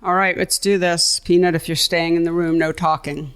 All right, let's do this. Peanut, if you're staying in the room, no talking.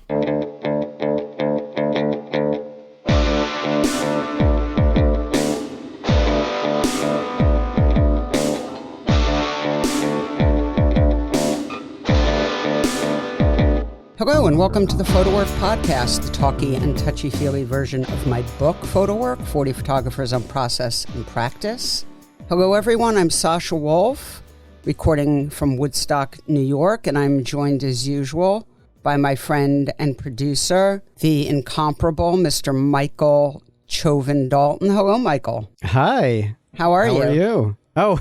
Hello, and welcome to the PhotoWork podcast, the talky and touchy-feely version of my book, PhotoWork, 40 Photographers on Process and Practice. Hello, everyone. I'm Sasha Wolf, recording from Woodstock, New York, and I'm joined, as usual, by my friend and producer, the incomparable Mr. Michael Chauvin Dalton. Hello, Michael. Hi. How are you? How are you? Oh.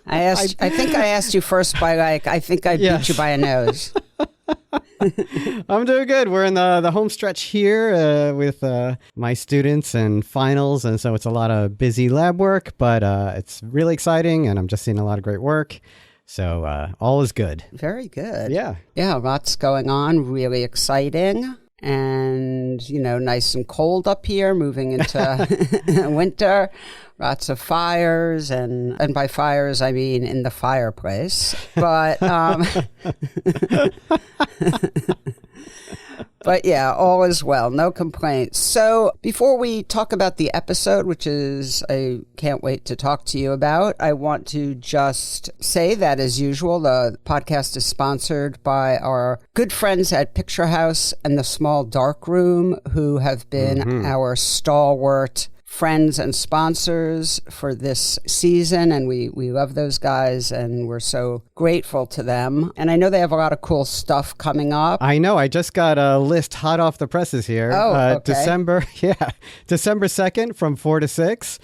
I think I asked you first by, I think I beat you by a nose. I'm doing good. We're in the home stretch here with my students and finals, and so it's a lot of busy lab work, but it's really exciting, and I'm just seeing a lot of great work. So all is good. Very good. Yeah. Yeah, lots going on, really exciting. And, you know, nice and cold up here, moving into winter. Lots of fires, and by fires, I mean in the fireplace. But, but yeah, all is well. No complaints. So before we talk about the episode, which is I can't wait to talk to you about, I want to just say that, as usual, the podcast is sponsored by our good friends at Picture House and the Small Dark Room, who have been our stalwart friends and sponsors for this season, and we love those guys, and we're so grateful to them. And I know they have a lot of cool stuff coming up. I know. I just got a list hot off the presses here. Oh, okay. December 2nd from 4 to 6.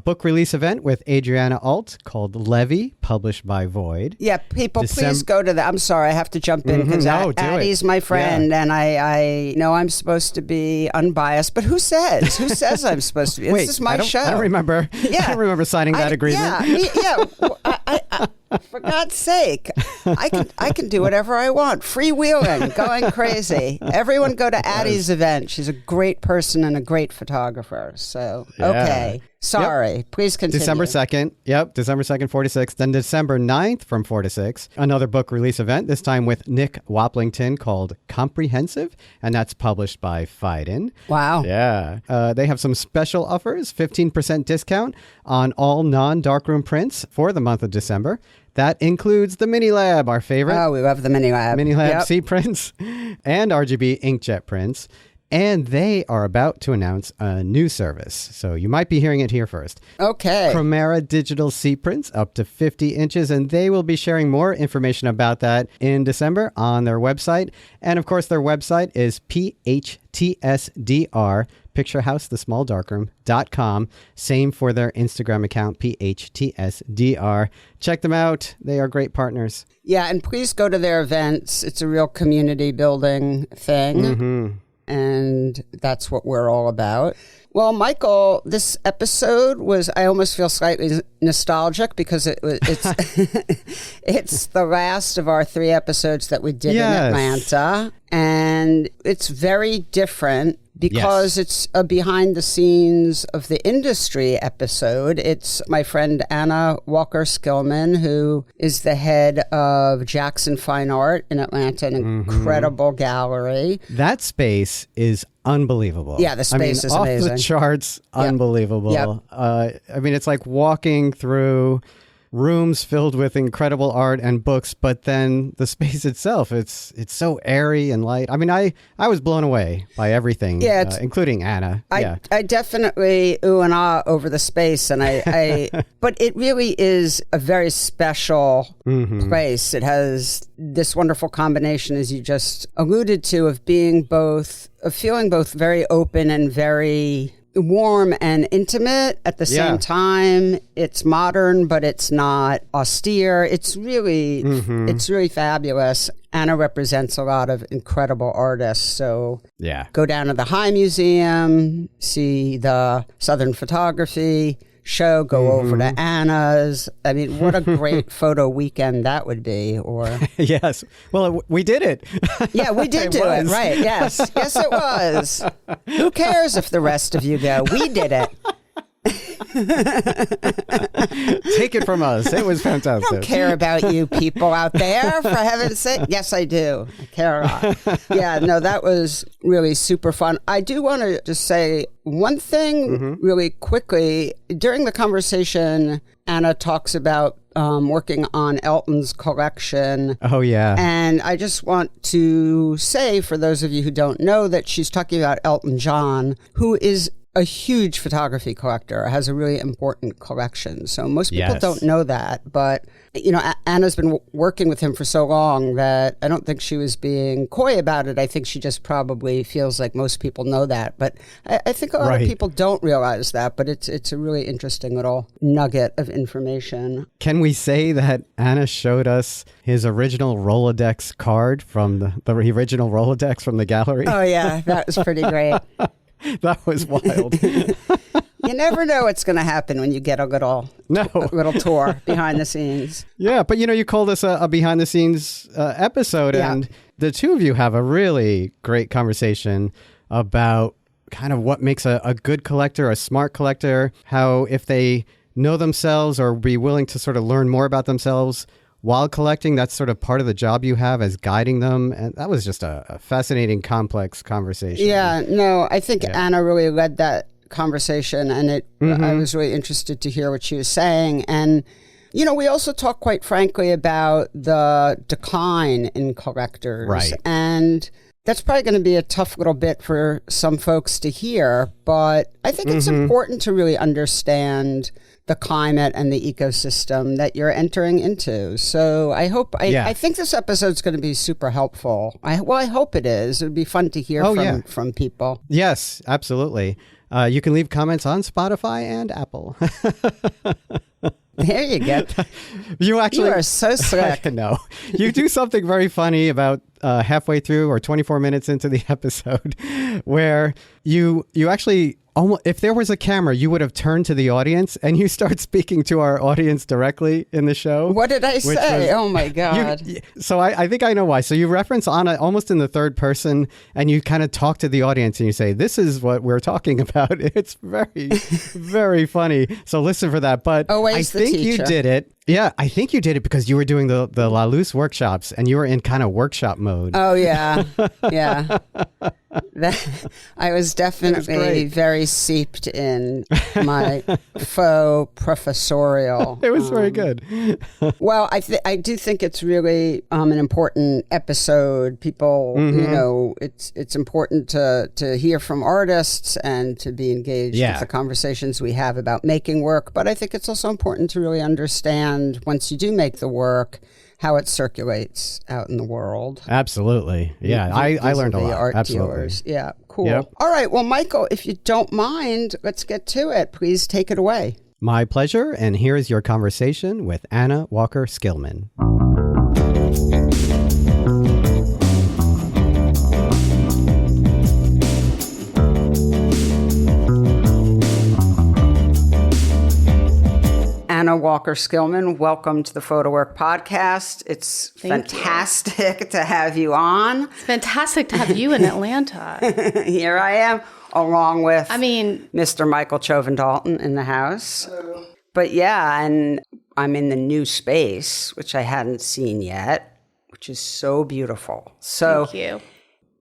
Book release event with Adriana Alt called Levy, published by Void. Yeah, people, please go to that. I'm sorry, I have to jump in because Addie's my friend, and I know I'm supposed to be unbiased, but who says? Who says I'm supposed to be? This is my show. I don't remember. Yeah. I don't remember signing that agreement. Yeah. For God's sake, I can do whatever I want. Freewheeling, going crazy. Everyone go to Addie's event. She's a great person and a great photographer. So, okay. Sorry. Yep. Please continue. December 2nd. Yep. December 2nd, 4 to 6. Then December 9th from 4 to 6. Another book release event, this time with Nick Waplington, called Comprehensive. And that's published by Phaidon. Wow. Yeah. They have some special offers, 15% discount on all non-darkroom prints for the month of December. That includes the Mini Lab, our favorite. Oh, we love the Mini Lab. Mini Lab C prints and RGB inkjet prints. And they are about to announce a new service. So you might be hearing it here first. Okay. Chromera Digital C prints up to 50 inches. And they will be sharing more information about that in December on their website. And of course, their website is PHTSDR, picturehousethesmalldarkroom.com. Same for their Instagram account, PHTSDR. Check them out. They are great partners. Yeah, and please go to their events. It's a real community building thing. And that's what we're all about. Well, Michael, this episode was, I almost feel slightly nostalgic because it's it's the last of our 3 episodes that we did in Atlanta. And it's very different because it's a behind the scenes of the industry episode. It's my friend Anna Walker Skillman, who is the head of Jackson Fine Art in Atlanta, an incredible gallery. That space is unbelievable. Yeah, the space is amazing. Off the charts, unbelievable. Yep. I mean, it's like walking through rooms filled with incredible art and books, but then the space itself, it's so airy and light. I mean, I was blown away by everything, including Anna. I definitely ooh and ah over the space, and I but it really is a very special place. It has this wonderful combination, as you just alluded to, of feeling both very open and very warm and intimate at the same time. It's modern, but it's not austere. It's really fabulous. Anna represents a lot of incredible artists. So go down to the High Museum, see the Southern Photography show, go over to Anna's. I mean, what a great photo weekend that would be. Or yes. Well, we did it. Yeah, we did do it. Right. Yes. Yes, it was. Who cares if the rest of you go? We did it. Take it from us. It was fantastic. I don't care about you people out there, for heaven's sake. Yes, I do. I care a lot. Yeah, no, that was really super fun. I do want to just say one thing really quickly. During the conversation, Anna talks about working on Elton's collection. Oh, yeah. And I just want to say, for those of you who don't know, that she's talking about Elton John, who is a huge photography collector, has a really important collection. So most people don't know that. But, you know, Anna's been working with him for so long that I don't think she was being coy about it. I think she just probably feels like most people know that. But I think a lot of people don't realize that. But it's a really interesting little nugget of information. Can we say that Anna showed us his original Rolodex card from the original Rolodex from the gallery? Oh, yeah. That was pretty great. That was wild. You never know what's going to happen when you get a little tour behind the scenes. Yeah, but you know, you called us a behind the scenes episode, and the two of you have a really great conversation about kind of what makes a good collector, a smart collector, how if they know themselves or be willing to sort of learn more about themselves while collecting, that's sort of part of the job you have as guiding them. And that was just a fascinating, complex conversation. Yeah, no, I think Anna really led that conversation, and I was really interested to hear what she was saying. And, you know, we also talked quite frankly about the decline in collectors. Right. And that's probably going to be a tough little bit for some folks to hear, but I think it's important to really understand the climate and the ecosystem that you're entering into. So I think this episode's going to be super helpful. I hope it is. It would be fun to hear from people. Yes, absolutely. You can leave comments on Spotify and Apple. There you go. You are so slick. No, you do something very funny about halfway through or 24 minutes into the episode where you actually, almost, if there was a camera, you would have turned to the audience and you start speaking to our audience directly in the show. What did I say? Oh my God. So I think I know why. So you reference Anna almost in the third person and you kind of talk to the audience and you say, this is what we're talking about. It's very, very funny. So listen for that. But always I think teacher. You did it. Yeah, I think you did it because you were doing the La Luz workshops and you were in kind of workshop mode. Oh, yeah. Yeah. I was definitely very seeped in my faux professorial. It was very good. Well, I do think it's really an important episode. People, you know, it's important to hear from artists and to be engaged with the conversations we have about making work. But I think it's also important to really understand once you do make the work, how it circulates out in the world. Absolutely. Yeah, I learned a lot. Art Absolutely. dealers. Yeah, cool. Yep. All right. Well, Michael, if you don't mind, let's get to it. Please take it away. My pleasure. And here is your conversation with Anna Walker Skillman. Anna Walker Skillman, welcome to the PhotoWork podcast. It's fantastic to have you on. It's fantastic to have you in Atlanta. Here I am, along with Mr. Michael Chovan-Dalton in the house. Hello. But yeah, and I'm in the new space, which I hadn't seen yet, which is so beautiful. So thank you.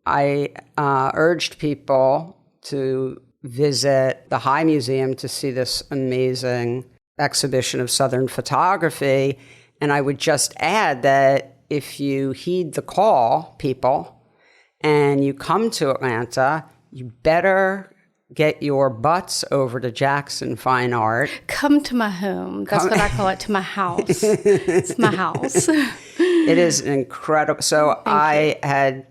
I urged people to visit the High Museum to see this amazing exhibition of Southern photography. And I would just add that if you heed the call, people, and you come to Atlanta, you better get your butts over to Jackson Fine Art. Come to my home. That's what I call it, to my house. It's my house. It is incredible. So I had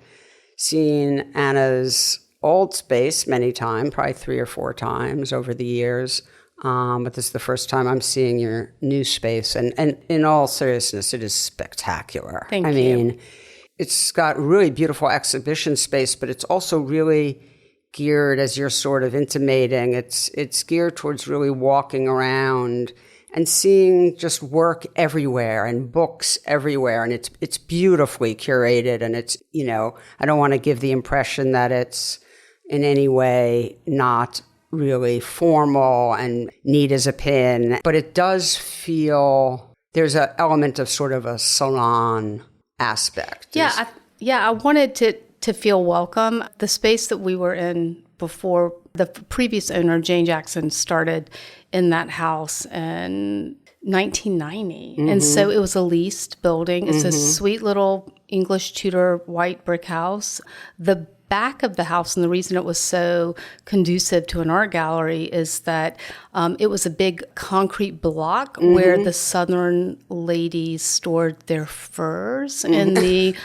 seen Anna's old space many times, probably 3 or 4 times over the years. But this is the first time I'm seeing your new space. And in all seriousness, it is spectacular. Thank you. I mean, it's got really beautiful exhibition space, but it's also really geared, as you're sort of intimating, it's geared towards really walking around and seeing just work everywhere and books everywhere. And it's beautifully curated. And it's, you know, I don't want to give the impression that it's in any way not really formal and neat as a pin, but it does feel there's an element of sort of a salon aspect. Yeah, I wanted to feel welcome. The space that we were in before, the previous owner, Jane Jackson, started in that house in 1990. And so it was a leased building. It's a sweet little English Tudor white brick house. The back of the house, and the reason it was so conducive to an art gallery is that it was a big concrete block where the Southern ladies stored their furs in the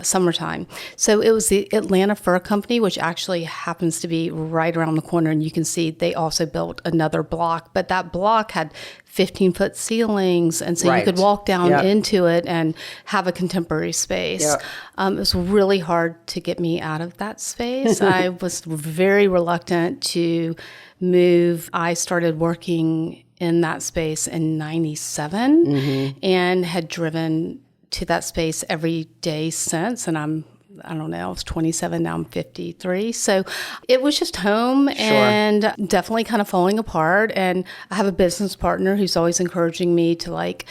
summertime. So it was the Atlanta Fur Company, which actually happens to be right around the corner, and you can see they also built another block, but that block had 15-foot ceilings, and so you could walk down into it and have a contemporary space. It was really hard to get me out of that space. I was very reluctant to move. I started working in that space in 97 and had driven to that space every day since, and I don't know, I was 27, now I'm 53. So it was just home and definitely kind of falling apart. And I have a business partner who's always encouraging me to like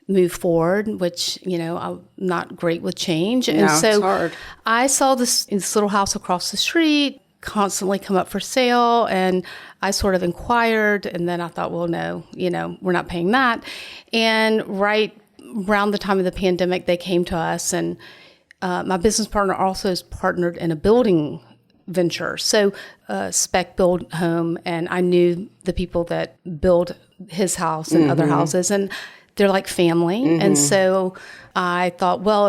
move forward, which, you know, I'm not great with change. And so it's hard. I saw this little house across the street constantly come up for sale, and I sort of inquired, and then I thought, well, no, you know, we're not paying that. And right around the time of the pandemic, they came to us, and my business partner also is partnered in a building venture, so spec build home, and I knew the people that build his house and other houses, and they're like family. And so I thought, well,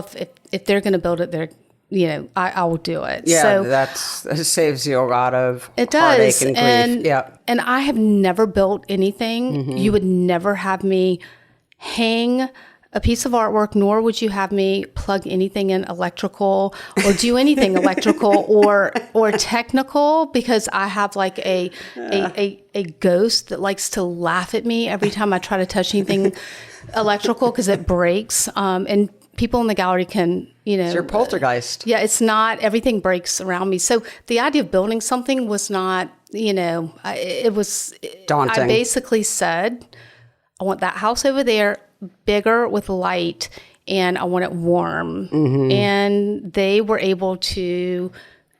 if they're going to build it, they're, you know, I will do it. Yeah, so that saves you a lot of it heartache does, and grief. And I have never built anything. You would never have me hang a piece of artwork, nor would you have me plug anything in electrical or do anything electrical or technical, because I have like a ghost that likes to laugh at me every time I try to touch anything electrical because it breaks. And people in the gallery can, you know. It's your poltergeist. Yeah, it's not, everything breaks around me. So the idea of building something was not, you know, it was daunting. I basically said, I want that house over there bigger with light, and I want it warm. And they were able to,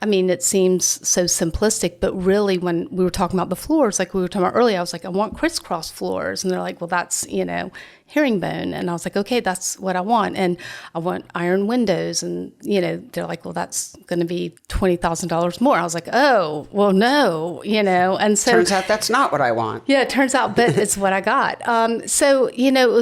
I mean, it seems so simplistic, but really when we were talking about the floors, like we were talking about earlier, I was like, I want crisscross floors. And they're like, well, that's, you know, herringbone. And I was like, okay, that's what I want. And I want iron windows. And, you know, they're like, well, that's going to be $20,000 more. I was like, oh, well, no, you know. And so turns out that's not what I want. Yeah, it turns out, but it's what I got. So, you know,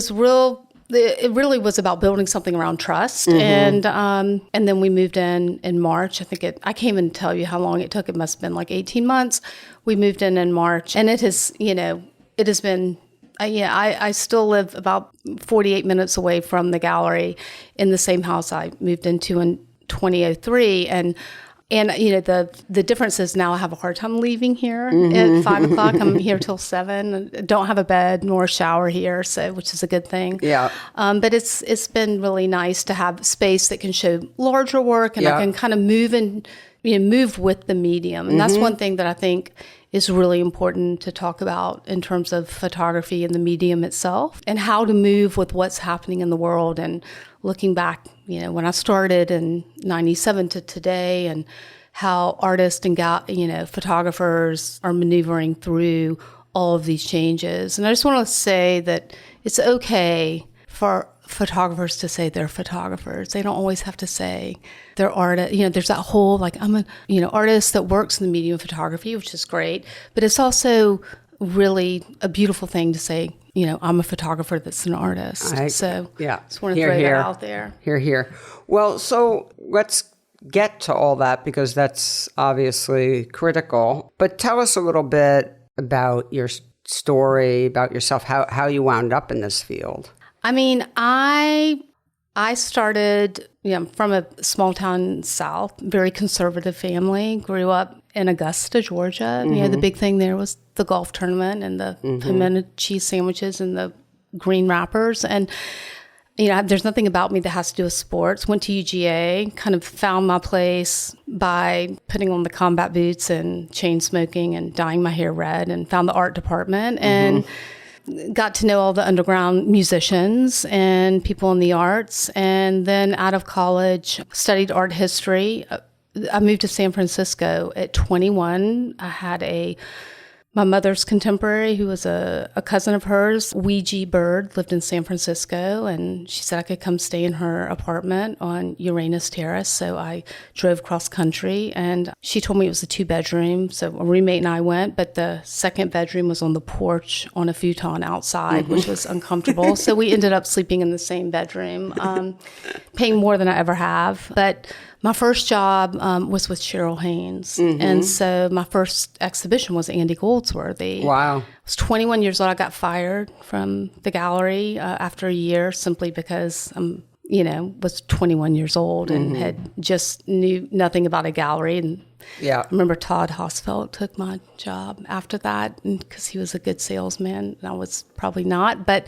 it really was about building something around trust. And then we moved in March. I can't even tell you how long it took. It must have been like 18 months. We moved in March, and it has, you know, it has been, I still live about 48 minutes away from the gallery in the same house I moved into in 2003. And you know, the difference is now I have a hard time leaving here at 5 o'clock. I'm here till 7. Don't have a bed nor a shower here, so which is a good thing. Yeah. But it's been really nice to have space that can show larger work, and I can kind of move with the medium. And that's one thing that I think is really important to talk about in terms of photography and the medium itself, and how to move with what's happening in the world. And looking back, you know, when I started in 97 to today, and how artists and photographers are maneuvering through all of these changes. And I just want to say that it's okay for photographers to say they're photographers. They don't always have to say they're artists. You know, there's that whole, like, I'm a, you know, artist that works in the medium of photography, which is great. But it's also really a beautiful thing to say, you know, I'm a photographer that's an artist. Just want to throw that out there. Here. Well, so let's get to all that, because that's obviously critical. But tell us a little bit about your story, about yourself, how you wound up in this field. I mean, I started, you know, from a small town south, very conservative family, grew up in Augusta, Georgia. You know, the big thing there was the golf tournament and the pimento cheese sandwiches and the green wrappers. And there's nothing about me that has to do with sports. Went to UGA, kind of found my place by putting on the combat boots and chain smoking and dyeing my hair red, and found the art department and got to know all the underground musicians and people in the arts. And then out of college, studied art history. I moved to San Francisco at 21. I had my mother's contemporary, who was a cousin of hers, Ouija Bird, lived in San Francisco, and she said I could come stay in her apartment on Uranus Terrace. So I drove cross country, and she told me it was a 2-bedroom. So a roommate and I went, but the second bedroom was on the porch on a futon outside, which was uncomfortable. So we ended up sleeping in the same bedroom, paying more than I ever have. But my first job was with Cheryl Haynes. And so my first exhibition was Andy Goldsworthy. Wow. I was 21 years old. I got fired from the gallery after a year simply because was 21 years old and had just knew nothing about a gallery. And I remember Todd Hosfeld took my job after that because he was a good salesman, and I was probably not. But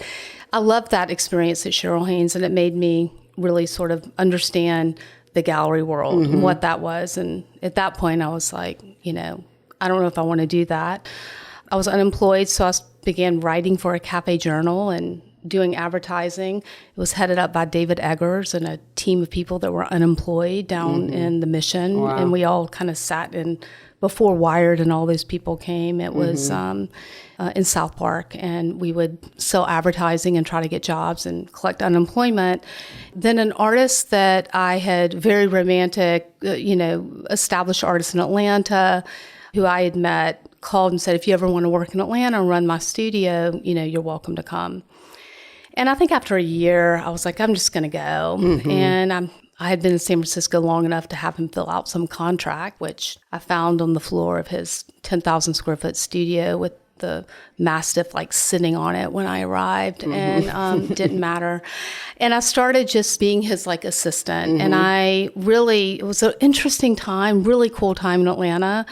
I loved that experience at Cheryl Haynes, and it made me really sort of understand the gallery world and what that was. And at that point, I was like, I don't know if I want to do that. I was unemployed, so I began writing for a cafe journal and doing advertising. It was headed up by David Eggers and a team of people that were unemployed down in the Mission. Wow. And we all kind of sat in, before Wired and all those people came, it was in South Park, and we would sell advertising and try to get jobs and collect unemployment. Then an artist that I had, very romantic, established artist in Atlanta, who I had met, called and said, if you ever want to work in Atlanta and run my studio, you're welcome to come. And I think after a year, I was like, I'm just going to go. And I had been in San Francisco long enough to have him fill out some contract, which I found on the floor of his 10,000 square foot studio with the Mastiff sitting on it when I arrived, and didn't matter. And I started just being his assistant. And it was an interesting time, really cool time in Atlanta.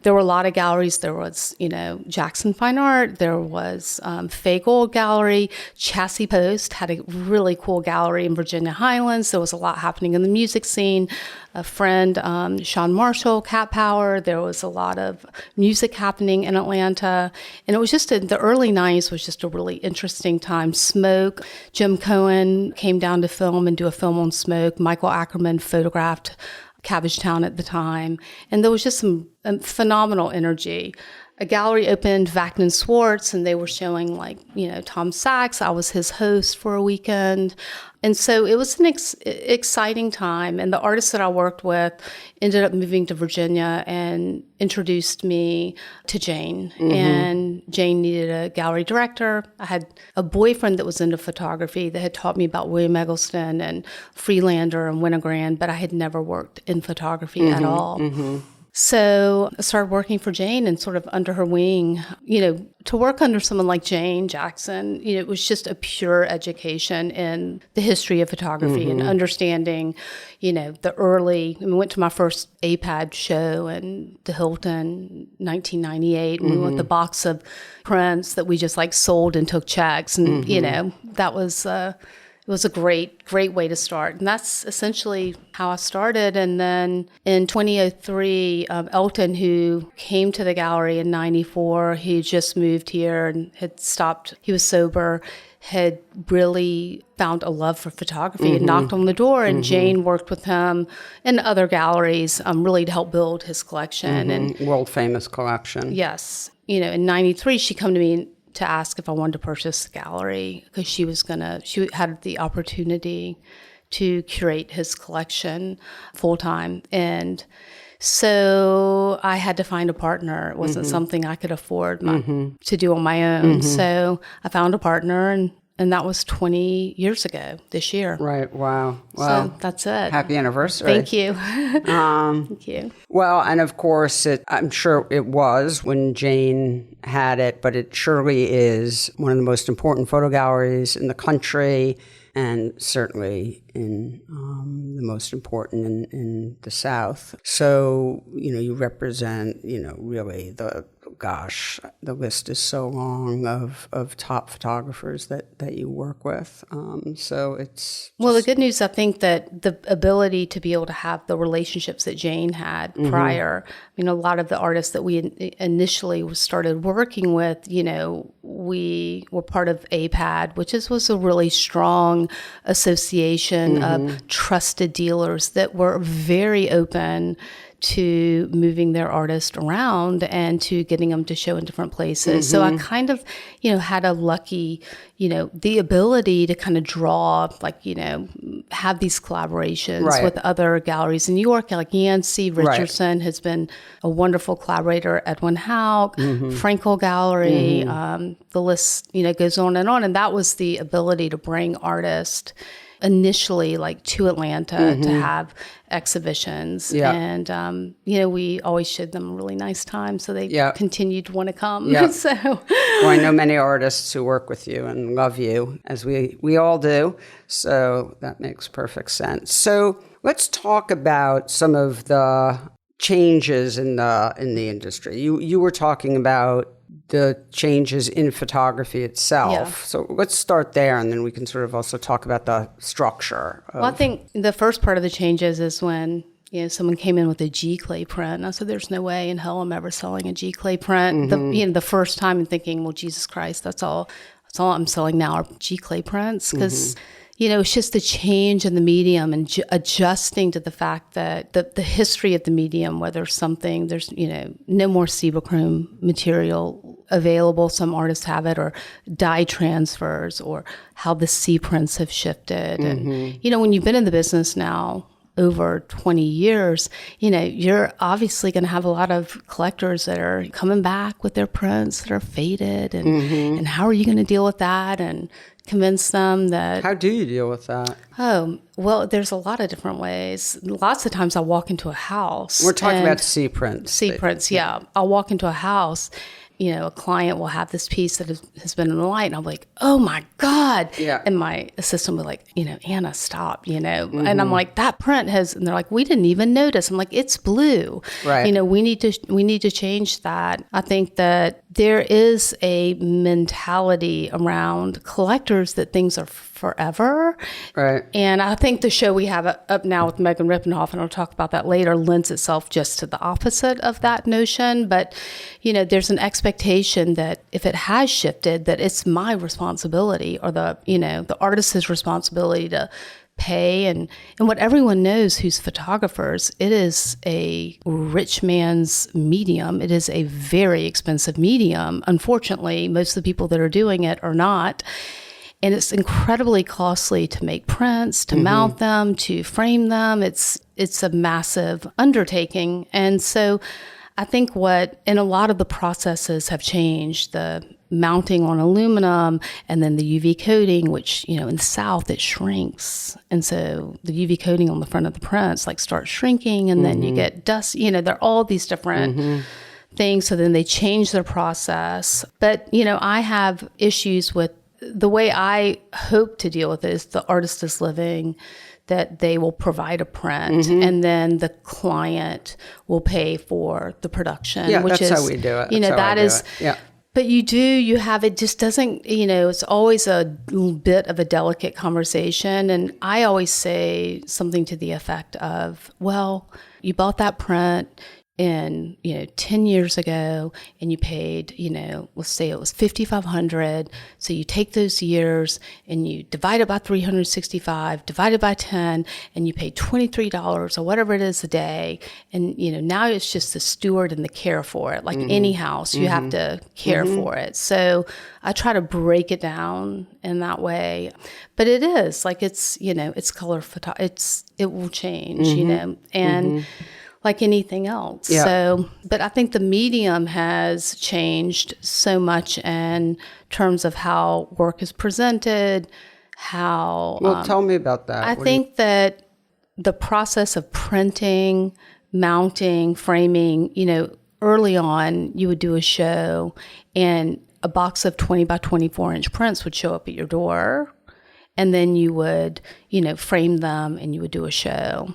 There were a lot of galleries. There was, Jackson Fine Art. There was Fay Gold Gallery. Chassis Post had a really cool gallery in Virginia Highlands. There was a lot happening in the music scene. A friend, Sean Marshall, Cat Power. There was a lot of music happening in Atlanta. And it was just the early 90s was just a really interesting time. Smoke. Jim Cohen came down to film and do a film on Smoke. Michael Ackerman photographed Cabbagetown at the time. And there was just some phenomenal energy. A gallery opened, Vackman Swartz, and they were showing Tom Sachs. I was his host for a weekend. And so it was an exciting time. And the artists that I worked with ended up moving to Virginia and introduced me to Jane. And Jane needed a gallery director. I had a boyfriend that was into photography that had taught me about William Eggleston and Freelander and Winogrand, but I had never worked in photography at all. So I started working for Jane and sort of under her wing. To work under someone like Jane Jackson, it was just a pure education in the history of photography and understanding, the early, I went to my first APAD show in the Hilton 1998, and we went with the box of prints that we just sold and took checks. And, that was, it was a great way to start. And that's essentially how I started. And then in 2003, Elton, who came to the gallery in 94, he just moved here and had stopped. He was sober, had really found a love for photography and knocked on the door. And Jane worked with him in other galleries really to help build his collection. And world famous collection. Yes. In 93, she came to me to ask if I wanted to purchase the gallery because she had the opportunity to curate his collection full time. And so I had to find a partner. It wasn't something I could afford to do on my own. So I found a partner, and that was 20 years ago this year. Right. Wow. So that's it. Happy anniversary. Thank you. Thank you. Well, and of course, I'm sure it was when Jane had it, but it surely is one of the most important photo galleries in the country, and certainly in the most important in the South. So, you represent, really the gosh, the list is so long of top photographers that you work with. So it's well, the good news, I think that the ability to be able to have the relationships that Jane had prior. I mean, a lot of the artists that we initially started working with, we were part of APAD, which was a really strong association of trusted dealers that were very open to moving their artist around and to getting them to show in different places. So I kind of, had a lucky, the ability to kind of draw, have these collaborations with other galleries in New York, like Yancey Richardson has been a wonderful collaborator, Edwin Hauk, Frankel Gallery, the list, goes on. And that was the ability to bring artists initially to Atlanta to have exhibitions. And, we always showed them a really nice time. So they continued to want to come. So, well, I know many artists who work with you and love you, as we all do. So that makes perfect sense. So let's talk about some of the changes in the industry. You were talking about the changes in photography itself. Yeah. So let's start there, and then we can sort of also talk about the structure. Well, I think the first part of the changes is when someone came in with a G clay print. And I said, "There's no way in hell I'm ever selling a G clay print." The first time, and thinking, "Well, Jesus Christ, that's all I'm selling now are G clay prints," because. It's just the change in the medium and adjusting to the fact that the history of the medium, whether there's no more Cibachrome material available. Some artists have it, or dye transfers, or how the C prints have shifted. And, when you've been in the business now over 20 years, you're obviously going to have a lot of collectors that are coming back with their prints that are faded. And how are you going to deal with that? And convince them that... How do you deal with that? Oh, well, there's a lot of different ways. Lots of times I'll walk into a house. We're talking about C prints. C prints, yeah. I'll walk into a house, a client will have this piece that has been in the light, and I'm like, "Oh my God." Yeah. And my assistant will like, "Anna, stop, And I'm like, "That print has," and they're like, "We didn't even notice." I'm like, "It's blue." Right. We need to change that. I think that there is a mentality around collectors that things are forever. Right. And I think the show we have up now with Megan Rippenhoff, and I'll talk about that later, lends itself just to the opposite of that notion. But, there's an expectation that if it has shifted, that it's my responsibility, or the artist's responsibility to pay. And what everyone knows who's photographers, it is a rich man's medium. It is a very expensive medium. Unfortunately, most of the people that are doing it are not. And it's incredibly costly to make prints, to mount them, to frame them. It's a massive undertaking. And so I think and a lot of the processes have changed, the mounting on aluminum, and then the UV coating, which, in the South, it shrinks. And so the UV coating on the front of the prints starts shrinking, and then you get dust, there are all these different things. So then they change their process. But, I have issues with the way I hope to deal with it is the artist is living, that they will provide a print, and then the client will pay for the production. Yeah, which that's is how we do it. Yeah. But you have, it just doesn't, it's always a bit of a delicate conversation. And I always say something to the effect of, well, you bought that print in 10 years ago, and you paid, let's say it was $5,500. So you take those years and you divide it by 365, divide it by 10, and you pay $23 or whatever it is a day. And now it's just the steward and the care for it. Like any house, you have to care for it. So I try to break it down in that way. But it is it's color photo. It will change, and like anything else. Yeah. So, but I think the medium has changed so much in terms of how work is presented, how... Well, tell me about that. I think that the process of printing, mounting, framing, early on, you would do a show, and a box of 20 by 24 inch prints would show up at your door, and then you would, frame them, and you would do a show.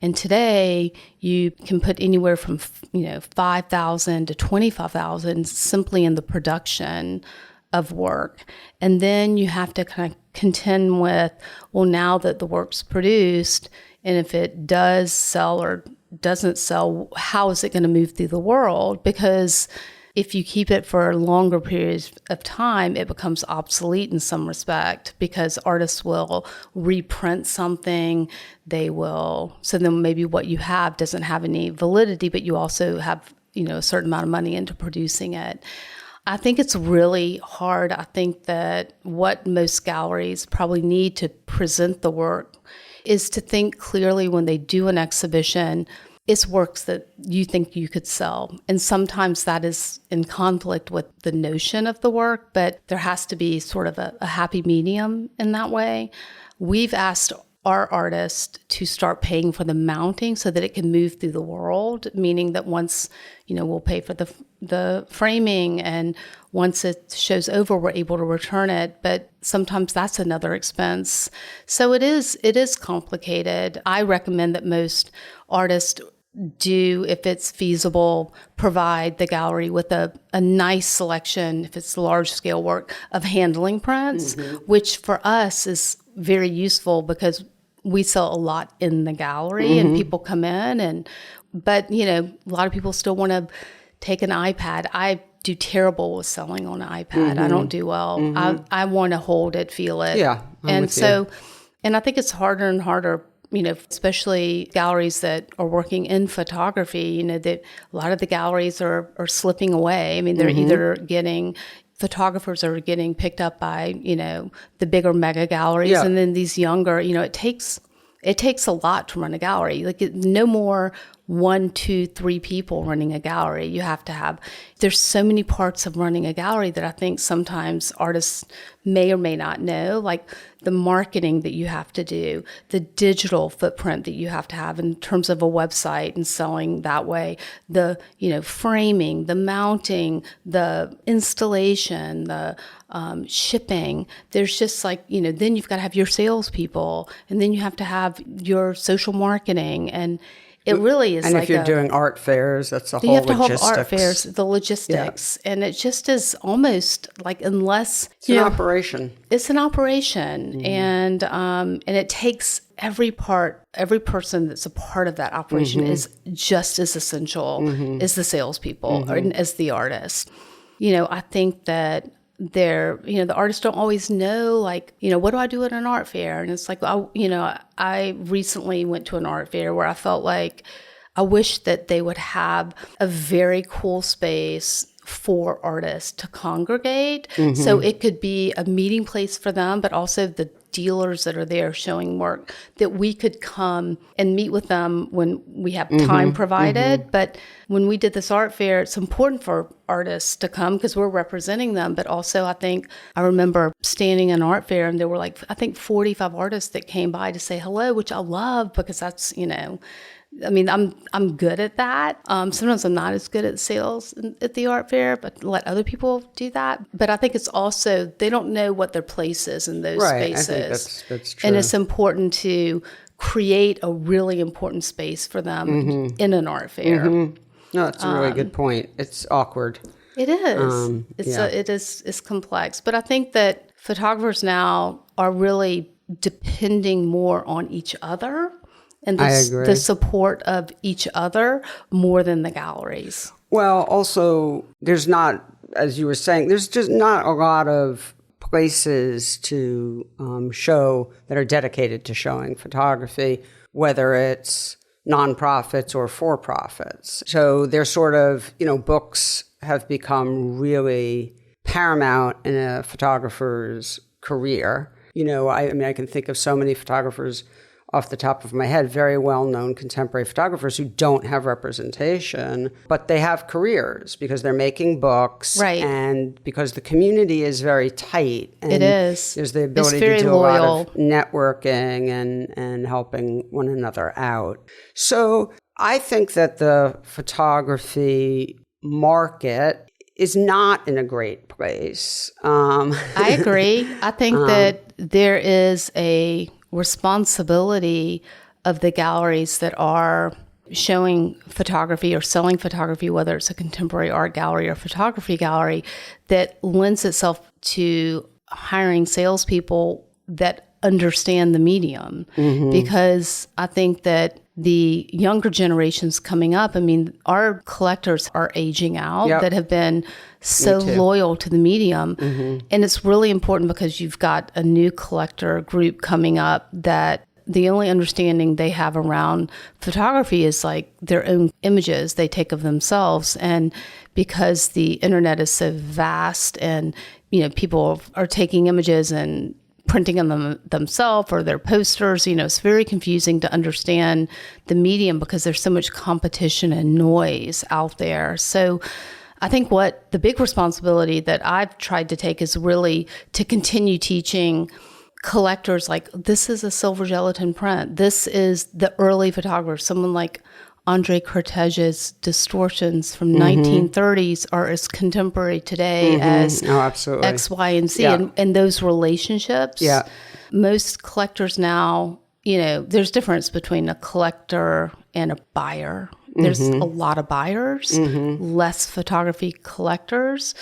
And today you can put anywhere from, $5,000 to $25,000 simply in the production of work. And then you have to kind of contend with, well, now that the work's produced, and if it does sell or doesn't sell, how is it going to move through the world? Because if you keep it for longer periods of time, it becomes obsolete in some respect, because artists will reprint something. So then maybe what you have doesn't have any validity, but you also have, a certain amount of money into producing it. I think it's really hard. I think that what most galleries probably need to present the work is to think clearly when they do an exhibition, it's works that you think you could sell. And sometimes that is in conflict with the notion of the work, but there has to be sort of a happy medium in that way. We've asked our artists to start paying for the mounting so that it can move through the world, meaning that once, we'll pay for the framing, and once it show's over, we're able to return it. But sometimes that's another expense. So it is complicated. I recommend that most artists do, if it's feasible, provide the gallery with a nice selection, if it's large scale work, of handling prints, which for us is very useful because we sell a lot in the gallery and people come in, but a lot of people still want to take an iPad. I do terrible with selling on an iPad. I don't do well. I want to hold it, feel it. Yeah. And I think it's harder and harder, especially galleries that are working in photography, that a lot of the galleries are slipping away. I mean, they're either photographers are getting picked up by, the bigger mega galleries. Yeah. And then these younger, it takes a lot to run a gallery. Like no more 1, 2, 3 people running a gallery. You have to have, there's so many parts of running a gallery that I think sometimes artists may or may not know, like the marketing that you have to do, the digital footprint that you have to have in terms of a website and selling that way, the, framing, the mounting, the installation, the shipping. There's just then you've got to have your salespeople, and then you have to have your social marketing, and it really is. And if you're doing art fairs, that's a whole logistics. You have to have art fairs, the logistics, and it just is almost like unless it's an operation. It's an operation, and it takes every person that's a part of that operation is just as essential as the salespeople or as the artist. I think that the artists don't always know, what do I do at an art fair? And it's like, I recently went to an art fair where I felt like I wish that they would have a very cool space for artists to congregate. So it could be a meeting place for them, but also the dealers that are there showing work, that we could come and meet with them when we have time provided. But when we did this art fair, it's important for artists to come because we're representing them. But also I remember standing in an art fair and there were 45 artists that came by to say hello, which I love because that's, I'm good at that. Sometimes I'm not as good at sales at the art fair, but let other people do that. But I think it's also, they don't know what their place is in those spaces. I think that's true. And it's important to create a really important space for them in an art fair. No, that's a really good point. It's awkward. It is. It's complex. But I think that photographers now are really depending more on each other and the support of each other more than the galleries. Well, also, there's not, as you were saying, there's just not a lot of places to show that are dedicated to showing photography, whether it's nonprofits or for-profits. So they're sort of, books have become really paramount in a photographer's career. I can think of so many photographers off the top of my head, very well-known contemporary photographers who don't have representation, but they have careers because they're making books, right? And because the community is very tight. And it is. There's the ability to do a lot of networking and helping one another out. So I think that the photography market is not in a great place. I agree. I think that there is a responsibility of the galleries that are showing photography or selling photography, whether it's a contemporary art gallery or photography gallery, that lends itself to hiring salespeople that understand the medium. Because I think that the younger generations coming up, I mean, our collectors are aging out that have been so loyal to the medium. And it's really important because you've got a new collector group coming up that the only understanding they have around photography is like their own images they take of themselves. And because the internet is so vast and, you know, people are taking images and printing them themselves or their posters, you know, it's very confusing to understand the medium because there's so much competition and noise out there. So I think what the big responsibility that I've tried to take is really to continue teaching collectors, like, this is a silver gelatin print. This is the early photographers. Someone like Andre Cortege's distortions from 1930s are as contemporary today as X, Y, and Z. And those relationships, most collectors now, you know, there's difference between a collector and a buyer. There's a lot of buyers, less photography collectors.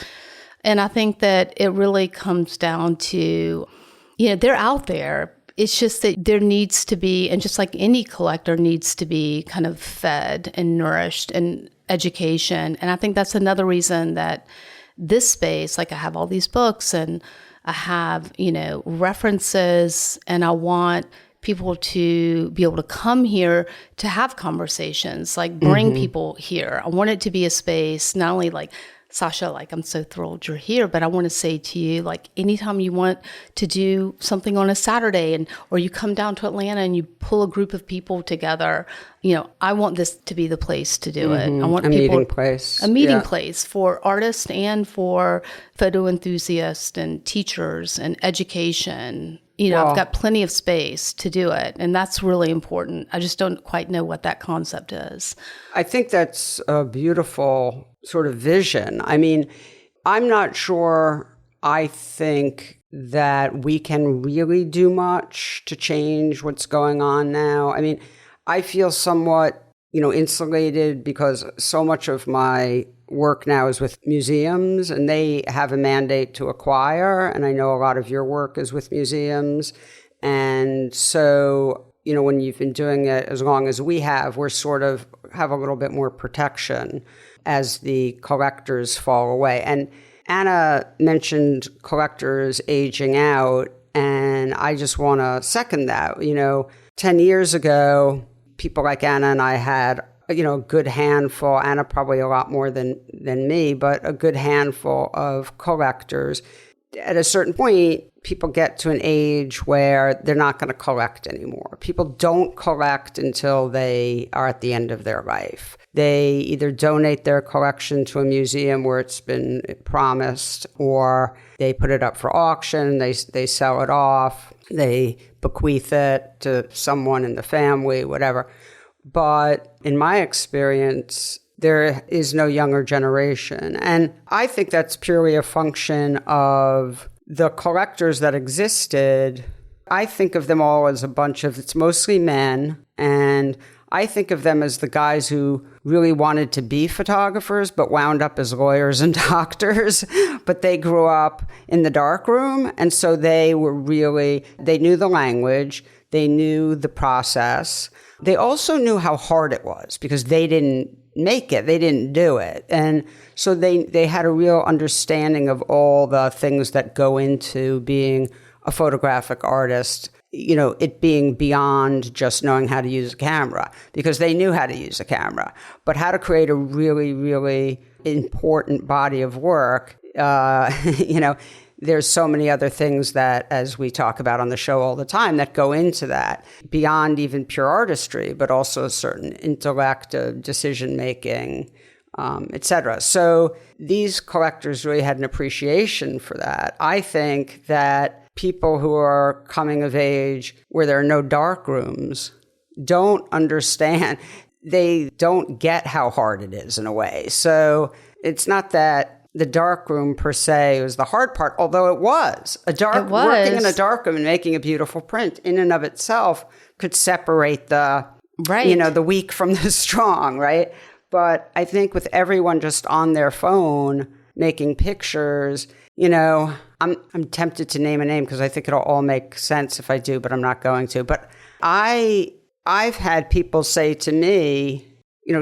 And I think that it really comes down to, you know, they're out there. It's just that there needs to be, and just like any collector needs to be kind of fed and nourished and education. And I think that's another reason that this space, like I have all these books and I have, you know, references, and I want people to be able to come here to have conversations, like bring people here. I want it to be a space, not only like, Sasha, like, I'm so thrilled you're here, but I want to say to you, like, anytime you want to do something on a Saturday or you come down to Atlanta and you pull a group of people together, you know, I want this to be the place to do it. I want a meeting place for artists and for photo enthusiasts and teachers and education. You know, I've got plenty of space to do it, and that's really important. I just don't quite know what that concept is. I think that's a beautiful sort of vision. I mean, I'm not sure I think that we can really do much to change what's going on now. I mean, I feel somewhat, you know, insulated because so much of my work now is with museums and they have a mandate to acquire. And I know a lot of your work is with museums. And so, you know, when you've been doing it as long as we have, we're sort of have a little bit more protection as the collectors fall away. And Anna mentioned collectors aging out, and I just want to second that. You know, 10 years ago, people like Anna and I had, you know, a good handful, Anna probably a lot more than me, but a good handful of collectors. At a certain point, people get to an age where they're not going to collect anymore. People don't collect until they are at the end of their life. They either donate their collection to a museum where it's been promised, or they put it up for auction, they sell it off, they bequeath it to someone in the family, whatever. But in my experience, there is no younger generation. And I think that's purely a function of the collectors that existed. I think of them all as a bunch of, it's mostly men, and I think of them as the guys who really wanted to be photographers but wound up as lawyers and doctors, but they grew up in the darkroom, and so they knew the language, they knew the process. They also knew how hard it was because they didn't make it, they didn't do it. And so they had a real understanding of all the things that go into being a photographic artist, you know, it being beyond just knowing how to use a camera, because they knew how to use a camera, but how to create a really, really important body of work. You know, there's so many other things that, as we talk about on the show all the time, that go into that, beyond even pure artistry, but also a certain intellect of decision-making, et cetera. So these collectors really had an appreciation for that. I think that people who are coming of age where there are no dark rooms don't understand. They don't get how hard it is in a way. So it's not that the darkroom per se was the hard part, although working in a darkroom and making a beautiful print in and of itself could separate the weak from the strong, right? But I think with everyone just on their phone making pictures, I'm tempted to name a name because I think it'll all make sense if I do, but I'm not going to. But I've had people say to me,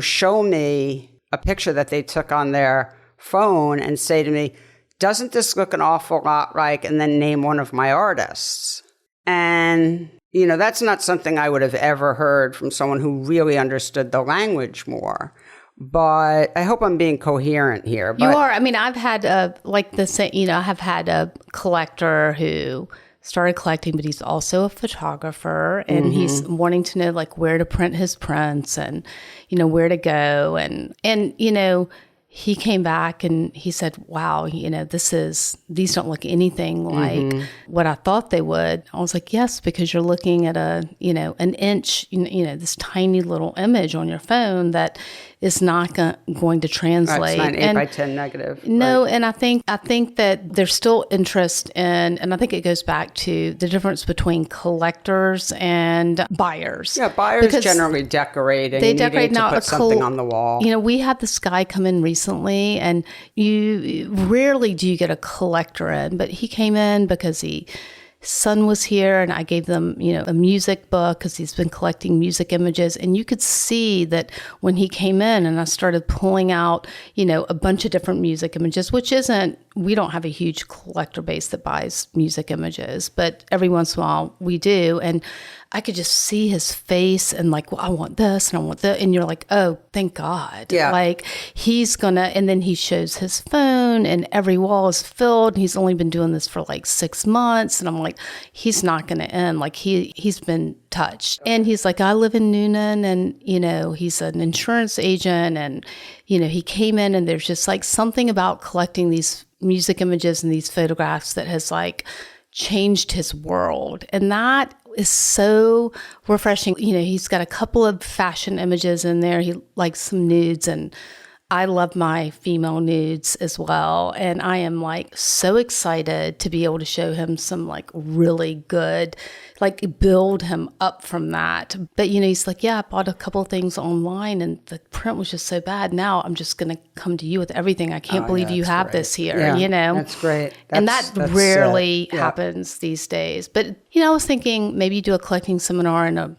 show me a picture that they took on their phone and say to me, doesn't this look an awful lot like, and then name one of my artists. And, that's not something I would have ever heard from someone who really understood the language more. But I hope I'm being coherent here. But you are. I mean, I've had I have had a collector who started collecting, but he's also a photographer, and he's wanting to know where to print his prints and, where to go. And he came back and he said, wow, these don't look anything like what I thought they would. I was like, yes, because you're looking at an inch, this tiny little image on your phone that is not going to translate. Right, it's not an 8x10 negative. No, right. And I think that there's still interest in, and I think it goes back to the difference between collectors and buyers. Yeah, buyers generally decorating. They decorate now to put something on the wall. We had this guy come in recently, and you rarely do you get a collector in, but he came in because his son was here, and I gave them, a music book because he's been collecting music images. And you could see that when he came in and I started pulling out, a bunch of different music images, we don't have a huge collector base that buys music images, but every once in a while we do. And I could just see his face and well, I want this and I want that. And you're like, oh, thank God. Yeah. He's and then he shows his phone and every wall is filled. And he's only been doing this for 6 months. And I'm like, he's not going to end. He's been touched. And he's like, I live in Noonan, and, he's an insurance agent. And, he came in, and there's just something about collecting these music images and these photographs that has changed his world. And that is so refreshing. He's got a couple of fashion images in there. He likes some nudes, and I love my female nudes as well. And I am so excited to be able to show him some really good, build him up from that. But, he's like, yeah, I bought a couple of things online and the print was just so bad. Now I'm just going to come to you with everything. I can't believe you have this here, That's great. And that rarely happens these days. But, I was thinking maybe do a collecting seminar in a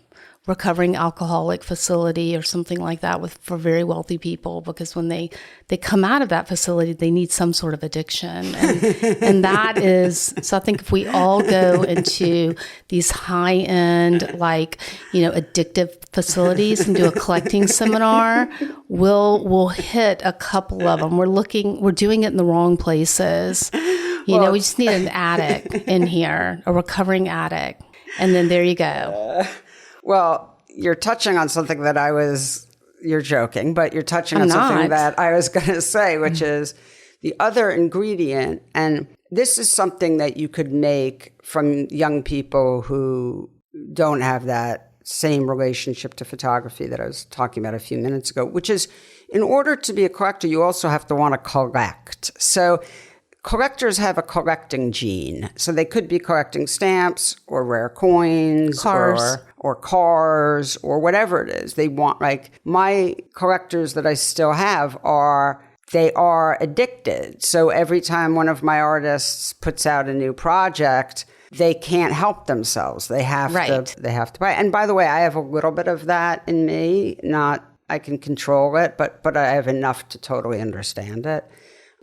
recovering alcoholic facility or something like that for very wealthy people, because when they come out of that facility, they need some sort of addiction. And that is, so I think if we all go into these high-end, addictive facilities and do a collecting seminar, we'll hit a couple of them. We're doing it in the wrong places. We just need an addict in here, a recovering addict. And then there you go. Well, you're touching on something that you're joking, but you're touching on something that I was going to say, which is the other ingredient. And this is something that you could make from young people who don't have that same relationship to photography that I was talking about a few minutes ago, which is in order to be a collector, you also have to want to collect. So collectors have a collecting gene. So they could be collecting stamps or rare coins or cars or whatever it is. They want, my collectors that I still have are addicted. So every time one of my artists puts out a new project, they can't help themselves. They have to buy. And by the way, I have a little bit of that in me. I can control it, but I have enough to totally understand it.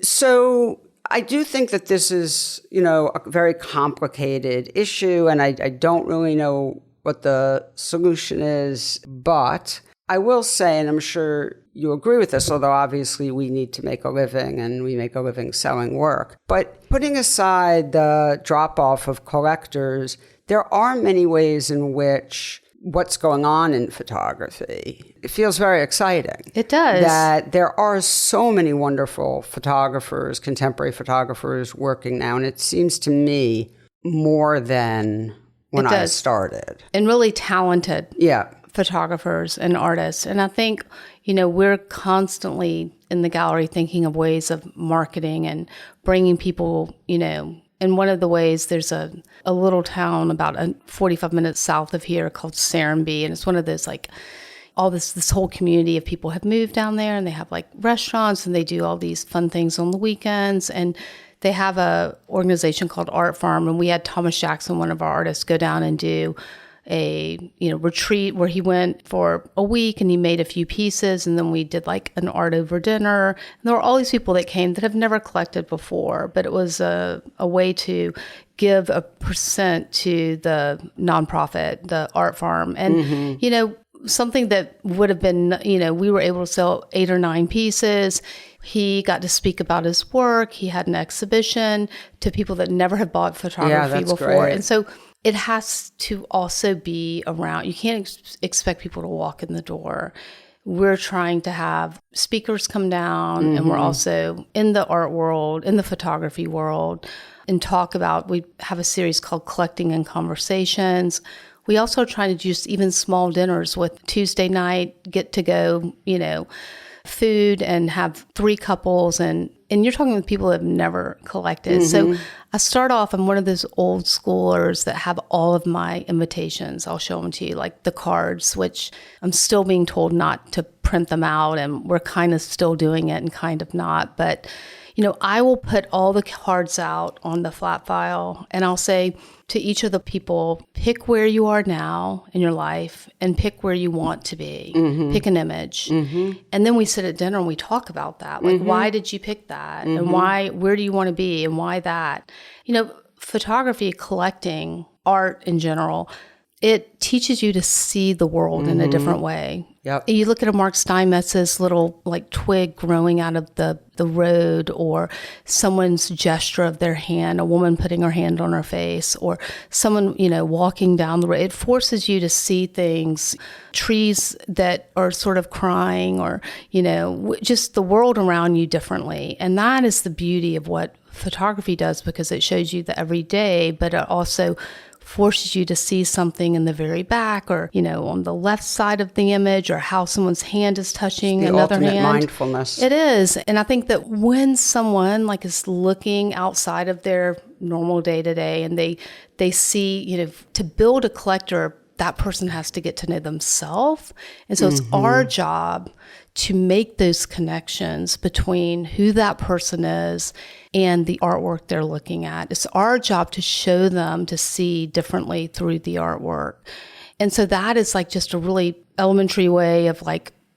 So I do think that this is, a very complicated issue, and I don't really know what the solution is, but I will say, and I'm sure you agree with this, although obviously we need to make a living and we make a living selling work. But putting aside the drop-off of collectors, there are many ways in which what's going on in photography, it feels very exciting. It does. That there are so many wonderful photographers, contemporary photographers working now, and it seems to me more than when I started. And really talented photographers and artists. And I think, we're constantly in the gallery thinking of ways of marketing and bringing people, and one of the ways, there's a little town about 45 minutes south of here called Serenbe. And it's one of those all this whole community of people have moved down there, and they have restaurants, and they do all these fun things on the weekends. And they have a organization called Art Farm. And we had Thomas Jackson, one of our artists, go down and do a retreat where he went for a week and he made a few pieces, and then we did an art over dinner. And there were all these people that came that have never collected before, but it was a way to give a percent to the nonprofit, the Art Farm. And something that would have been, we were able to sell 8 or 9 pieces. He got to speak about his work. He had an exhibition to people that never had bought photography before. Great. And so it has to also be around. You can't expect people to walk in the door. We're trying to have speakers come down, and we're also in the art world, in the photography world, and talk about, we have a series called Collecting and Conversations. We also are trying to do just even small dinners with Tuesday night, get to go, food, and have 3 couples. And you're talking with people that have never collected. So I start off, I'm one of those old schoolers that have all of my invitations. I'll show them to you, the cards, which I'm still being told not to print them out. And we're kind of still doing it and kind of not. But, I will put all the cards out on the flat file, and I'll say to each of the people, pick where you are now in your life and pick where you want to be. Pick an image. And then we sit at dinner and we talk about that. Why did you pick that? And where do you want to be? And why that? Photography, collecting, art in general, it teaches you to see the world in a different way. Yep. You look at a Mark Steinmetz's little twig growing out of the road, or someone's gesture of their hand, a woman putting her hand on her face, or someone, walking down the road. It forces you to see things, trees that are sort of crying, or, just the world around you differently. And that is the beauty of what photography does, because it shows you the everyday, but it also forces you to see something in the very back, or, on the left side of the image, or how someone's hand is touching another hand. Mindfulness. It is. And I think that when someone is looking outside of their normal day-to-day, and they see, to build a collector, that person has to get to know themselves. And so it's our job to make those connections between who that person is and the artwork they're looking at. It's our job to show them to see differently through the artwork. And so that is just a really elementary way of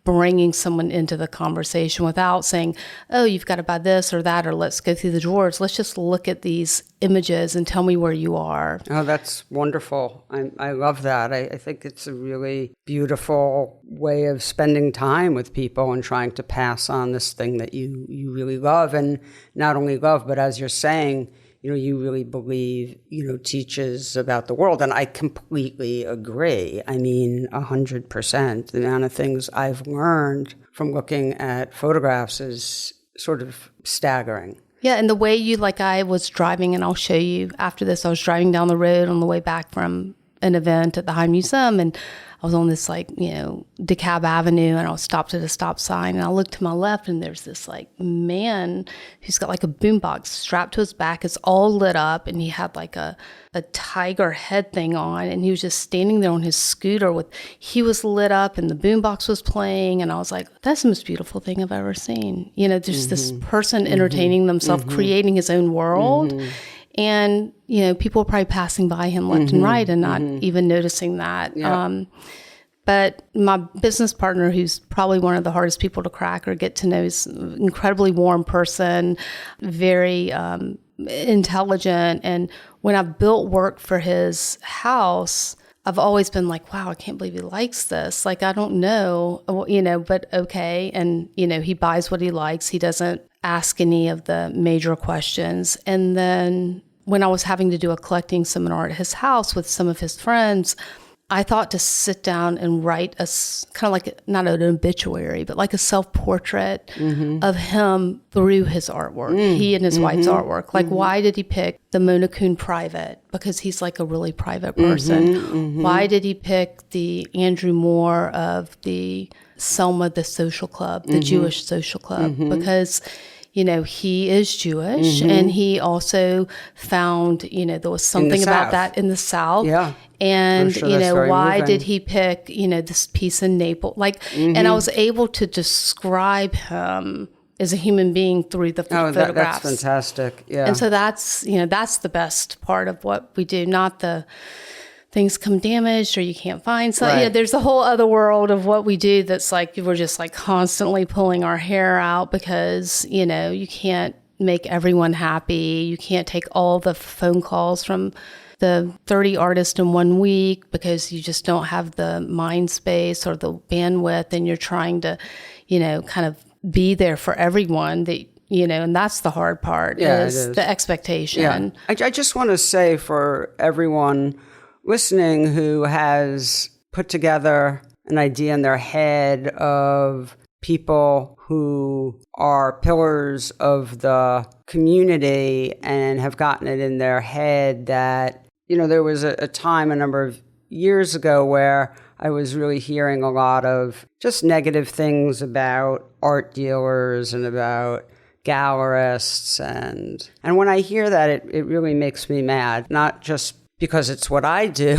bringing someone into the conversation without saying, oh, you've got to buy this or that, or let's go through the drawers. Let's just look at these images and tell me where you are. Oh, that's wonderful. I love that. I think it's a really beautiful way of spending time with people and trying to pass on this thing that you really love, and not only love, but as you're saying, you really believe, teaches about the world. And I completely agree. 100%. The amount of things I've learned from looking at photographs is sort of staggering. Yeah, and the way I was driving, and I'll show you after this, I was driving down the road on the way back from an event at the High Museum, and I was on this DeKalb Avenue, and I was stopped at a stop sign, and I looked to my left, and there's this man who's got a boombox strapped to his back. It's all lit up, and he had a tiger head thing on, and he was just standing there on his scooter he was lit up, and the boombox was playing, and I was like, that's the most beautiful thing I've ever seen. Just this person entertaining themselves, creating his own world. And, people are probably passing by him left and right and not even noticing that. Yeah. But my business partner, who's probably one of the hardest people to crack or get to know, is an incredibly warm person, very intelligent. And when I built work for his house, I've always been wow, I can't believe he likes this. I don't know, but okay. And, he buys what he likes. He doesn't ask any of the major questions. And then when I was having to do a collecting seminar at his house with some of his friends, I thought to sit down and write kind of like, not an obituary, but like a self-portrait of him through his artwork, he and his wife's artwork. Like, why did he pick the Mona Kuhn private? Because he's like a really private person. Why did he pick the Andrew Moore of the Selma, the social club, the Jewish social club? Because he is Jewish, and he also found, there was something about that in the South. Yeah. And, sure why moving. did he pick, this piece in Naples? Like, and I was able to describe him as a human being through the photographs. That's fantastic. Yeah. And so that's the best part of what we do, not the things come damaged or you can't find. So there's a whole other world of what we do that's like, we're just like constantly pulling our hair out because, you can't make everyone happy. You can't take all the phone calls from the 30 artists in 1 week because you just don't have the mind space or the bandwidth, and you're trying to, kind of be there for everyone that, and that's the hard part is the expectation. Yeah. I just want to say for everyone listening who has put together an idea in their head of people who are pillars of the community and have gotten it in their head that, there was a time a number of years ago where I was really hearing a lot of just negative things about art dealers and about gallerists. And when I hear that, it really makes me mad, not just because it's what I do,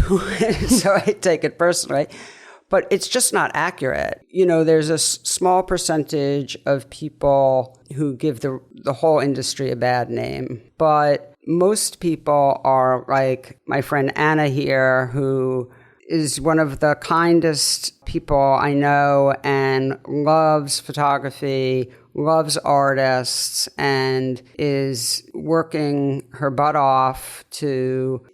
so I take it personally, but it's just not accurate. There's a small percentage of people who give the whole industry a bad name, but most people are like my friend Anna here, who is one of the kindest people I know and loves photography, loves artists, and is working her butt off to,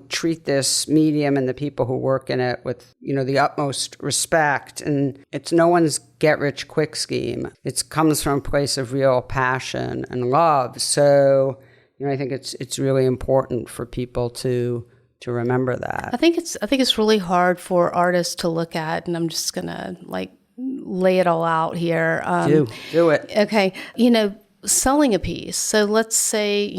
treat this medium and the people who work in it with, the utmost respect. And it's no one's get-rich-quick scheme. It comes from a place of real passion and love. So, I think it's really important for people to remember that. I think it's really hard for artists to look at, and I'm just gonna lay it all out here. Do it. Okay. Selling a piece. So let's say,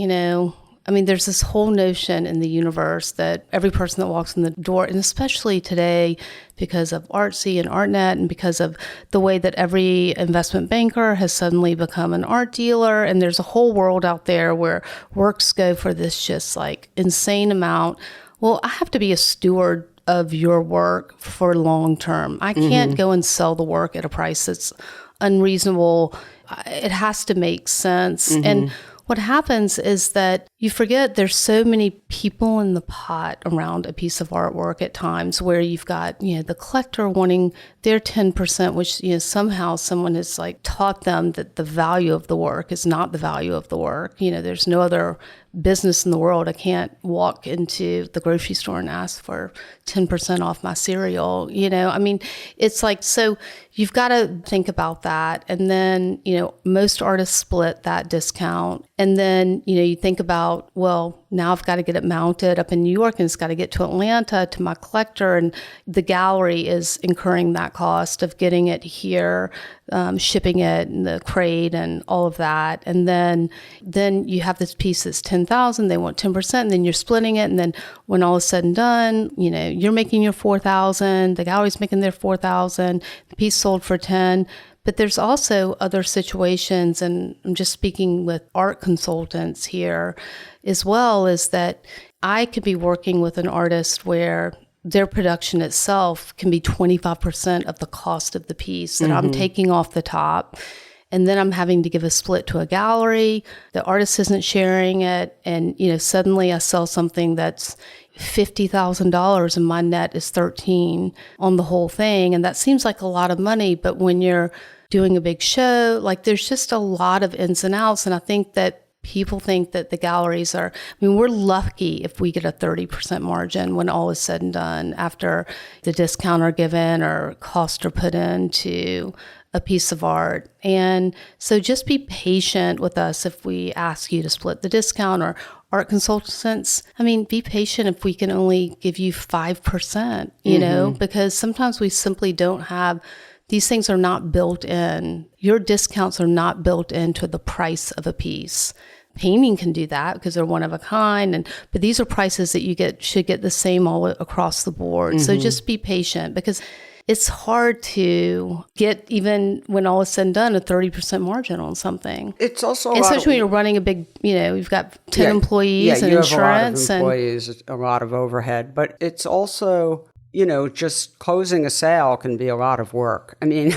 there's this whole notion in the universe that every person that walks in the door, and especially today because of Artsy and ArtNet and because of the way that every investment banker has suddenly become an art dealer, and there's a whole world out there where works go for this just like insane amount. Well, I have to be a steward of your work for long term. I can't go and sell the work at a price that's unreasonable. It has to make sense. And what happens is that you forget there's so many people in the pot around a piece of artwork at times where you've got, the collector wanting their 10%, which, somehow someone has taught them that the value of the work is not the value of the work. There's no other business in the world. I can't walk into the grocery store and ask for 10% off my cereal. It's so you've got to think about that. And then, most artists split that discount. And then, you think about, well, now I've got to get it mounted up in New York and it's got to get to Atlanta to my collector. And the gallery is incurring that cost of getting it here, shipping it in the crate and all of that. And then you have this piece that's $10,000, they want 10%, and then you're splitting it. And then when all is said and done, you're making your $4,000, the gallery's making their $4,000, the piece sold for $10,000. But there's also other situations, and I'm just speaking with art consultants here as well, is that I could be working with an artist where their production itself can be 25% of the cost of the piece that I'm taking off the top. And then I'm having to give a split to a gallery. The artist isn't sharing it. And, suddenly I sell something that's $50,000 and my net is 13 on the whole thing. And that seems like a lot of money. But when you're doing a big show, there's just a lot of ins and outs. And I think that people think that the galleries are, we're lucky if we get a 30% margin when all is said and done after the discount are given or costs are put into a piece of art. And so just be patient with us if we ask you to split the discount, or art consultants, I mean, be patient if we can only give you 5%, you know, because sometimes we simply don't have, these things are not built in. Your discounts are not built into the price of a piece. Painting can do that because they're one of a kind, but these are prices that you should get the same all across the board. So just be patient, because it's hard to get, even when all is said and done, a 30% margin on something. It's also especially when you're running a big, you know, you've got 10 employees and insurance. A lot of employees, a lot of overhead, but it's also, you know, just closing a sale can be a lot of work. I mean,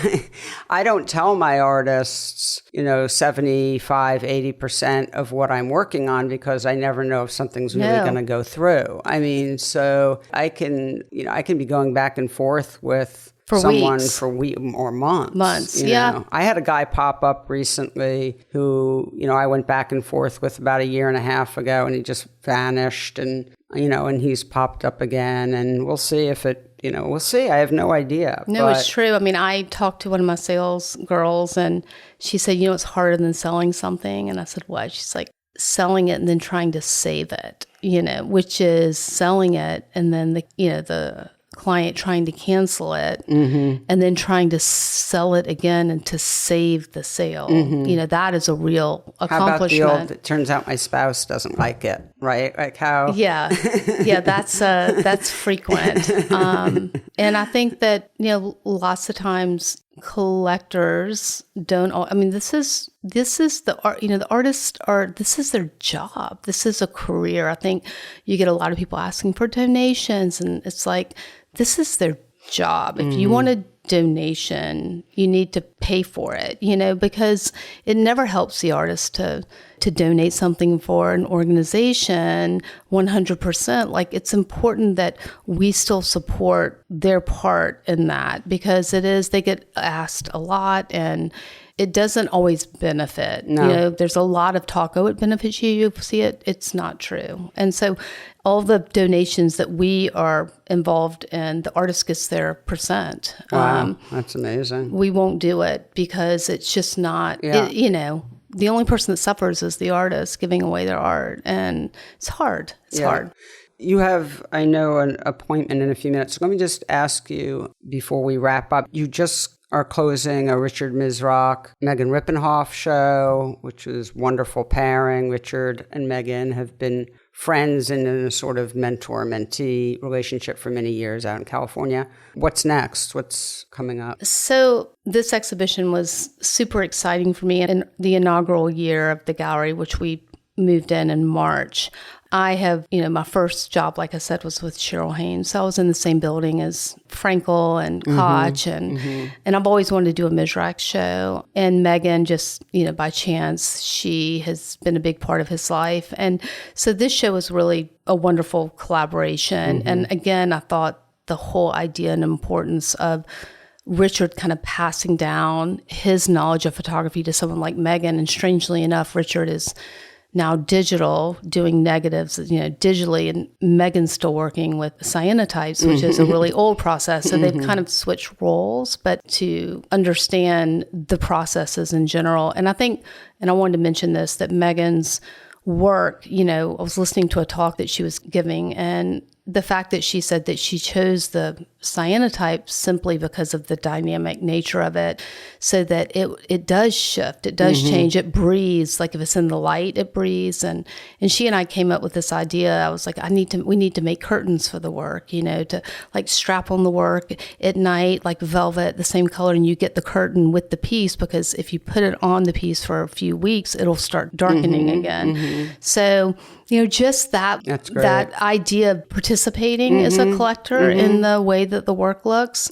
I don't tell my artists, you know, 75, 80% of what I'm working on, because I never know if something's really going to go through. I mean, so I can be going back and forth with someone weeks. For weeks or months. You know? I had a guy pop up recently who, you know, I went back and forth with about a year and a half ago, and he just vanished, and, you know, and he's popped up again, and we'll see if it, you know, we'll see. I have no idea. No, it's true. I mean, I talked to one of my sales girls, and she said, you know, it's harder than selling something. And I said, what? She's like, selling it and then trying to save it, you know, which is selling it and then the client trying to cancel it and then trying to sell it again and to save the sale. You know, that is a real accomplishment. How about it turns out my spouse doesn't like it, right? Like how? Yeah, that's frequent. And I think that, you know, lots of times collectors don't, I mean, this is the art, you know, the artists this is their job. This is a career. I think you get a lot of people asking for donations, and it's like, this is their job. If you want a donation, you need to pay for it, you know, because it never helps the artist to donate something for an organization 100%. Like, it's important that we still support their part in that, because they get asked a lot, and it doesn't always benefit. No. You know, there's a lot of talk, oh, it benefits you, you see it. It's not true. And so all the donations that we are involved in, the artist gets their percent. Wow, that's amazing. We won't do it because it's just not, you know, the only person that suffers is the artist giving away their art. And it's hard. It's hard. You have, I know, an appointment in a few minutes. So let me just ask you before we wrap up. You just are closing a Richard Mizrach, Megan Rippenhoff show, which is wonderful pairing. Richard and Megan have been friends and in a sort of mentor-mentee relationship for many years out in California. What's next? What's coming up? So this exhibition was super exciting for me in the inaugural year of the gallery, which we moved in March. I have, you know, my first job, like I said, was with Cheryl Haynes. So I was in the same building as Frankel and Koch, and I've always wanted to do a Mizrach show. And Megan, just, you know, by chance, she has been a big part of his life. And so this show was really a wonderful collaboration. And again, I thought the whole idea and importance of Richard kind of passing down his knowledge of photography to someone like Megan. And strangely enough, Richard is now digital, doing negatives, you know, digitally, and Megan's still working with cyanotypes, which is a really old process. So they've kind of switched roles, but to understand the processes in general. And I think, and I wanted to mention this, that Megan's work, you know, I was listening to a talk that she was giving, and the fact that she said that she chose the cyanotype simply because of the dynamic nature of it, so that it does shift, it does change, it breathes. Like if it's in the light, it breathes. And she and I came up with this idea. I was like, we need to make curtains for the work, you know, to like strap on the work at night, like velvet, the same color, and you get the curtain with the piece, because if you put it on the piece for a few weeks, it'll start darkening again. So, you know, just that idea of participating as a collector in the way that the work looks.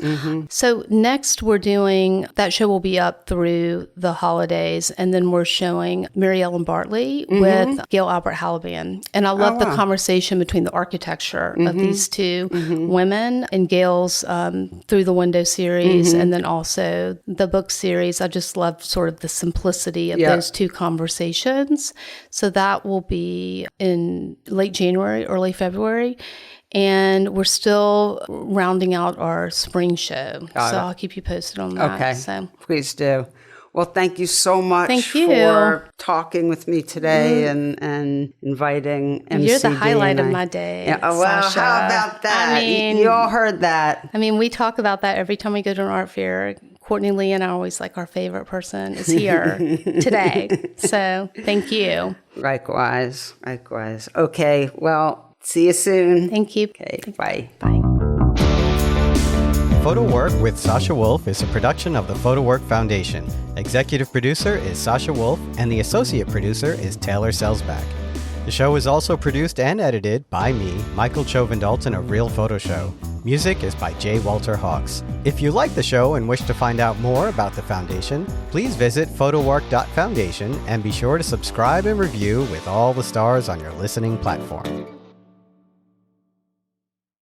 So next we're doing, that show will be up through the holidays, and then we're showing Mary Ellen Bartley with Gail Albert Halliban. And I love the conversation between the architecture of these two women, and Gail's Through the Window series, and then also the book series. I just love sort of the simplicity of those two conversations. So that will be in late January, early February. And we're still rounding out our spring show. So I'll keep you posted on that. Okay, so. Please do. Well, thank you so much for talking with me today and inviting MC. You're the highlight of my day. Yeah, well, Sasha. how about that? I mean, you all heard that. I mean, we talk about that every time we go to an art fair. Courtney Lee and I are always like, our favorite person is here today. So thank you. Likewise. Okay, well, see you soon. Thank you. Okay, bye. Bye. PhotoWork with Sasha Wolf is a production of the PhotoWork Foundation. Executive producer is Sasha Wolf, and the associate producer is Taylor Selsback. The show is also produced and edited by me, Michael Chauvin-Dalton of Real Photo Show. Music is by J. Walter Hawks. If you like the show and wish to find out more about the Foundation, please visit photowork.foundation and be sure to subscribe and review with all the stars on your listening platform.